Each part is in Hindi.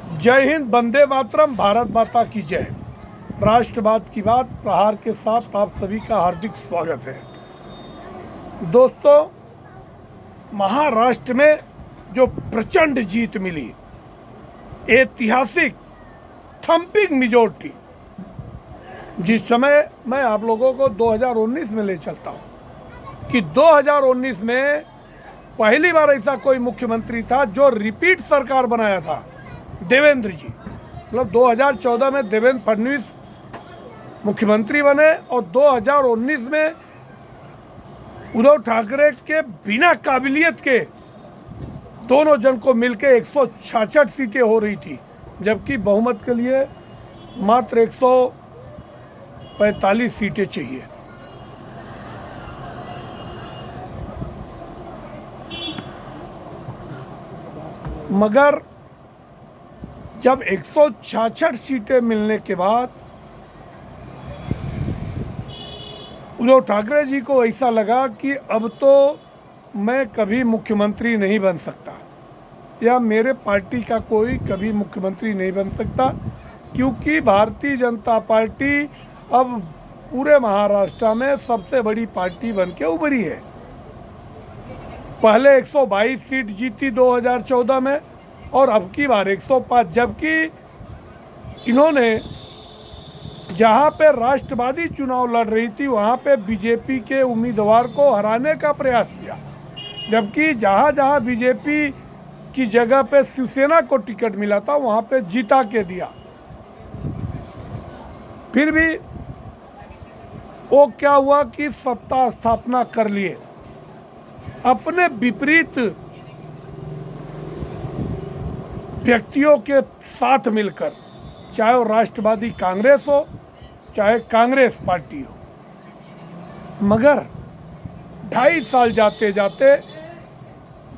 जय हिंद, वंदे मातरम, भारत माता की जय। राष्ट्रवाद की बात प्रहार के साथ आप सभी का हार्दिक स्वागत है। दोस्तों, महाराष्ट्र में जो प्रचंड जीत मिली, ऐतिहासिक थंपिंग मेजॉरिटी, जिस समय मैं आप लोगों को 2019 में ले चलता हूं कि 2019 में पहली बार ऐसा कोई मुख्यमंत्री था जो रिपीट सरकार बनाया था, देवेंद्र जी। मतलब 2014 में देवेंद्र फडणवीस मुख्यमंत्री बने और 2019 में उद्धव ठाकरे के बिना काबिलियत के दोनों जन को मिलके 166 सीटें हो रही थी, जबकि बहुमत के लिए मात्र 145 सीटें चाहिए। मगर जब 166 सीटें मिलने के बाद उद्धव ठाकरे जी को ऐसा लगा कि अब तो मैं कभी मुख्यमंत्री नहीं बन सकता, या मेरे पार्टी का कोई कभी मुख्यमंत्री नहीं बन सकता, क्योंकि भारतीय जनता पार्टी अब पूरे महाराष्ट्र में सबसे बड़ी पार्टी बन के उभरी है। पहले 122 सीट जीती 2014 में और अब की बार 105, जबकि इन्होंने जहां पे राष्ट्रवादी चुनाव लड़ रही थी वहां पे बीजेपी के उम्मीदवार को हराने का प्रयास किया, जबकि जहां जहां बीजेपी की जगह पे शिवसेना को टिकट मिला था वहां पे जीता के दिया। फिर भी वो क्या हुआ कि सत्ता स्थापना कर लिए अपने विपरीत व्यक्तियों के साथ मिलकर, चाहे वो राष्ट्रवादी कांग्रेस हो चाहे कांग्रेस पार्टी हो। मगर 2.5 साल जाते जाते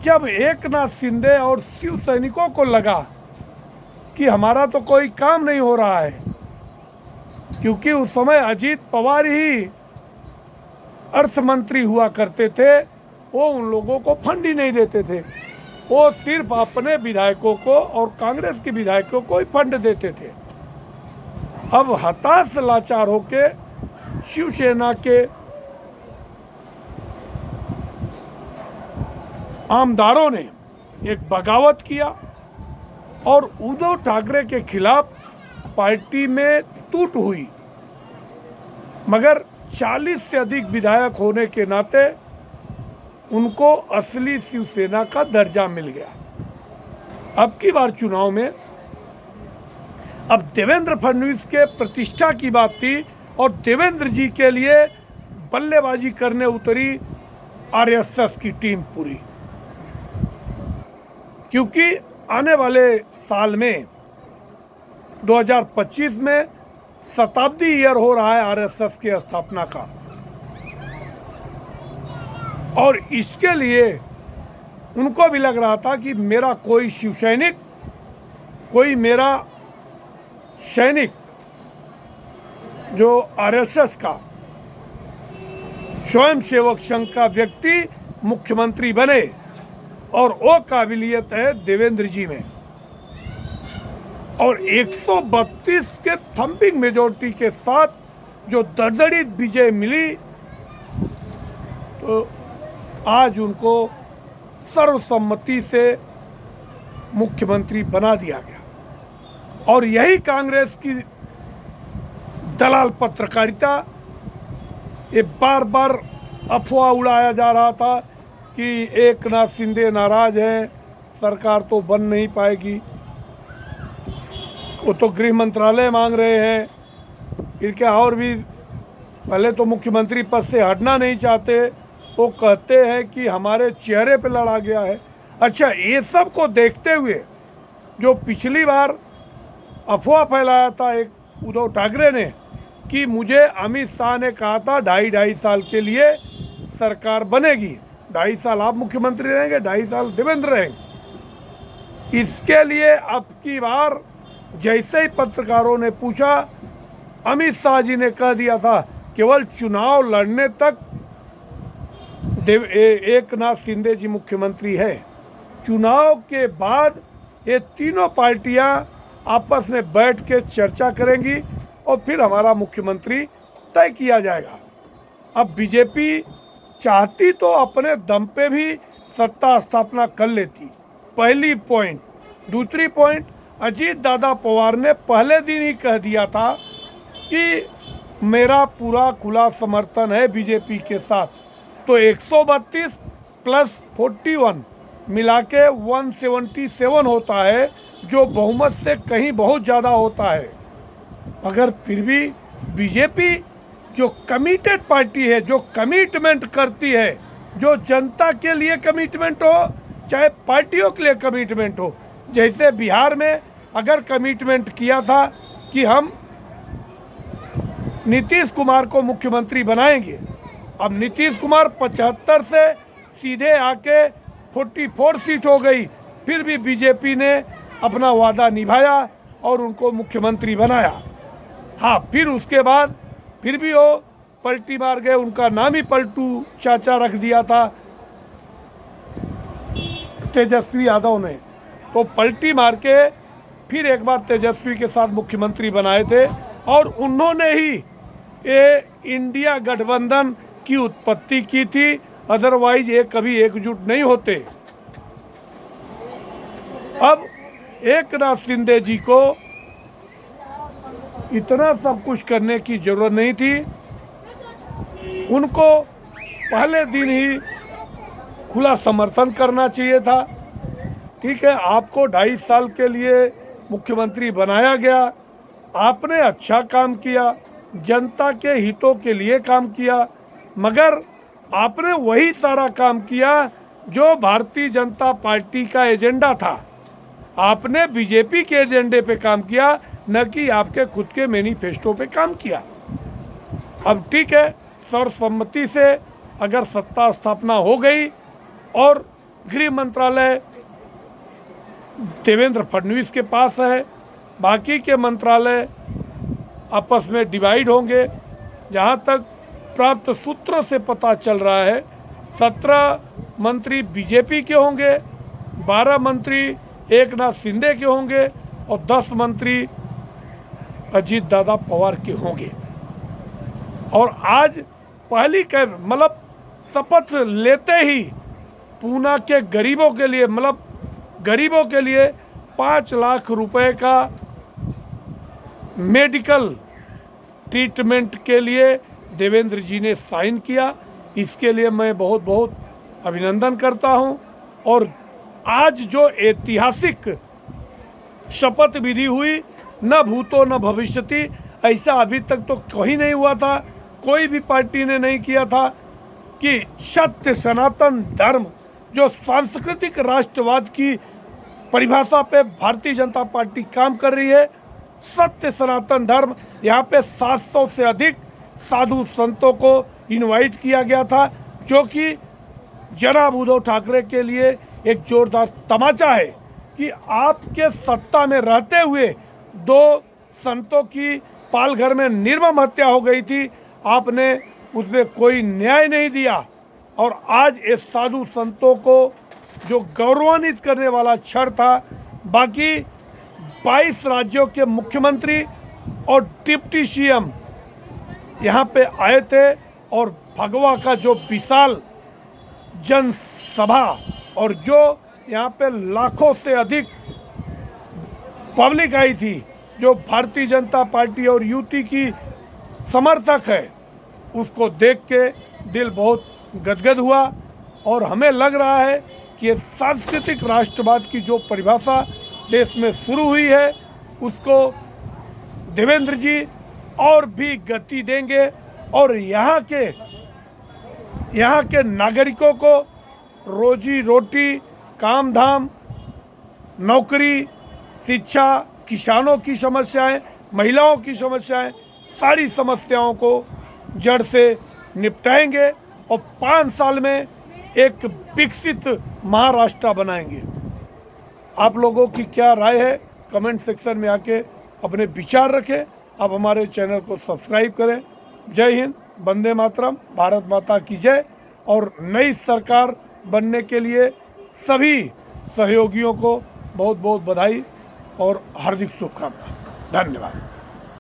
जब एकनाथ शिंदे और शिव सैनिकों को लगा कि हमारा तो कोई काम नहीं हो रहा है, क्योंकि उस समय अजीत पवार ही अर्थ मंत्री हुआ करते थे, वो उन लोगों को फंड ही नहीं देते थे, वो सिर्फ अपने विधायकों को और कांग्रेस के विधायकों को ही फंड देते थे। अब हताश लाचार होके शिवसेना के आमदारों ने एक बगावत किया और उद्धव ठाकरे के खिलाफ पार्टी में टूट हुई। मगर 40 से अधिक विधायक होने के नाते उनको असली शिवसेना का दर्जा मिल गया। अब की बार चुनाव में अब देवेंद्र फडणवीस के प्रतिष्ठा की बात थी और देवेंद्र जी के लिए बल्लेबाजी करने उतरी आरएसएस की टीम पूरी, क्योंकि आने वाले साल में 2025 में शताब्दी ईयर हो रहा है आरएसएस की स्थापना का, और इसके लिए उनको भी लग रहा था कि मेरा कोई शिव सैनिक, कोई मेरा सैनिक जो आरएसएस का स्वयंसेवक संघ का व्यक्ति मुख्यमंत्री बने, और वो काबिलियत है देवेंद्र जी में। और 132 के थंपिंग मेजॉरिटी के साथ जो दरदड़ी विजय मिली, तो आज उनको सर्वसम्मति से मुख्यमंत्री बना दिया गया। और यही कांग्रेस की दलाल पत्रकारिता, ये बार बार अफवाह उड़ाया जा रहा था कि एकनाथ शिंदे नाराज हैं, सरकार तो बन नहीं पाएगी, वो तो गृह मंत्रालय मांग रहे हैं, फिर क्या और भी पहले तो मुख्यमंत्री पद से हटना नहीं चाहते, वो कहते हैं कि हमारे चेहरे पे लड़ा गया है। अच्छा, ये सब को देखते हुए जो पिछली बार अफवाह फैलाया था एक उद्धव ठाकरे ने कि मुझे अमित शाह ने कहा था 2.5 साल के लिए सरकार बनेगी, 2.5 साल आप मुख्यमंत्री रहेंगे, 2.5 साल देवेंद्र रहेंगे। इसके लिए अब की बार जैसे ही पत्रकारों ने पूछा, अमित शाह जी ने कह दिया था केवल चुनाव लड़ने तक एकनाथ शिंदे जी मुख्यमंत्री है, चुनाव के बाद ये तीनों पार्टियां आपस में बैठ के चर्चा करेंगी और फिर हमारा मुख्यमंत्री तय किया जाएगा। अब बीजेपी चाहती तो अपने दम पे भी सत्ता स्थापना कर लेती, पहली पॉइंट। दूसरी पॉइंट, अजीत दादा पवार ने पहले दिन ही कह दिया था कि मेरा पूरा खुला समर्थन है बीजेपी के साथ। तो 132 प्लस 41 मिला के 177 होता है, जो बहुमत से कहीं बहुत ज़्यादा होता है। मगर फिर भी बीजेपी जो कमिटेड पार्टी है, जो कमिटमेंट करती है, जो जनता के लिए कमिटमेंट हो चाहे पार्टियों के लिए कमिटमेंट हो, जैसे बिहार में अगर कमिटमेंट किया था कि हम नीतीश कुमार को मुख्यमंत्री बनाएंगे, अब नीतीश कुमार 75 से सीधे आके 44 सीट हो गई, फिर भी बीजेपी ने अपना वादा निभाया और उनको मुख्यमंत्री बनाया। हाँ, फिर उसके बाद फिर भी वो पलटी मार गए, उनका नाम ही पलटू चाचा रख दिया था तेजस्वी यादव ने। तो पलटी मार के फिर एक बार तेजस्वी के साथ मुख्यमंत्री बनाए थे और उन्होंने ही ये इंडिया गठबंधन की उत्पत्ति की थी, अदरवाइज ये कभी एकजुट नहीं होते। अब एकनाथ शिंदे जी को इतना सब कुछ करने की जरूरत नहीं थी, उनको पहले दिन ही खुला समर्थन करना चाहिए था। ठीक है, आपको 2.5 साल के लिए मुख्यमंत्री बनाया गया, आपने अच्छा काम किया, जनता के हितों के लिए काम किया, मगर आपने वही सारा काम किया जो भारतीय जनता पार्टी का एजेंडा था। आपने बीजेपी के एजेंडे पे काम किया, न कि आपके खुद के मैनिफेस्टो पे काम किया। अब ठीक है, सर्वसम्मति से अगर सत्ता स्थापना हो गई और गृह मंत्रालय देवेंद्र फडणवीस के पास है, बाकी के मंत्रालय आपस में डिवाइड होंगे। जहाँ तक प्राप्त सूत्रों से पता चल रहा है, 17 मंत्री बीजेपी के होंगे, 12 मंत्री एकनाथ शिंदे के होंगे और 10 मंत्री अजीत दादा पवार के होंगे। और आज पहली मतलब शपथ लेते ही पूना के गरीबों के लिए, मतलब गरीबों के लिए 5 लाख रुपए का मेडिकल ट्रीटमेंट के लिए देवेंद्र जी ने साइन किया। इसके लिए मैं बहुत बहुत अभिनंदन करता हूं। और आज जो ऐतिहासिक शपथ विधि हुई, न भूतो न भविष्यति, ऐसा अभी तक तो कहीं नहीं हुआ था, कोई भी पार्टी ने नहीं किया था कि सत्य सनातन धर्म, जो सांस्कृतिक राष्ट्रवाद की परिभाषा पे भारतीय जनता पार्टी काम कर रही है, सत्य सनातन धर्म, यहाँ पे 700 से अधिक साधु संतों को इनवाइट किया गया था, जो कि जनाब उद्धव ठाकरे के लिए एक जोरदार तमाचा है कि आपके सत्ता में रहते हुए 2 संतों की पालघर में निर्मम हत्या हो गई थी, आपने उसमें कोई न्याय नहीं दिया। और आज इस साधु संतों को जो गौरवान्वित करने वाला क्षण था, बाकी 22 राज्यों के मुख्यमंत्री और डिप्टी सीएम यहाँ पे आए थे और भगवा का जो विशाल जनसभा और जो यहाँ पे लाखों से अधिक पब्लिक आई थी, जो भारतीय जनता पार्टी और यूटी की समर्थक है, उसको देख के दिल बहुत गदगद हुआ। और हमें लग रहा है कि ये सांस्कृतिक राष्ट्रवाद की जो परिभाषा देश में शुरू हुई है, उसको देवेंद्र जी और भी गति देंगे और यहाँ के नागरिकों को रोजी रोटी, काम धाम, नौकरी, शिक्षा, किसानों की समस्याएं, महिलाओं की समस्याएं, सारी समस्याओं को जड़ से निपटाएंगे और 5 साल में एक विकसित महाराष्ट्र बनाएंगे। आप लोगों की क्या राय है, कमेंट सेक्शन में आके अपने विचार रखें। आप हमारे चैनल को सब्सक्राइब करें। जय हिंद, वंदे मातरम, भारत माता की जय। और नई सरकार बनने के लिए सभी सहयोगियों को बहुत बहुत बधाई। और हार्दिक शुभकामना। धन्यवाद।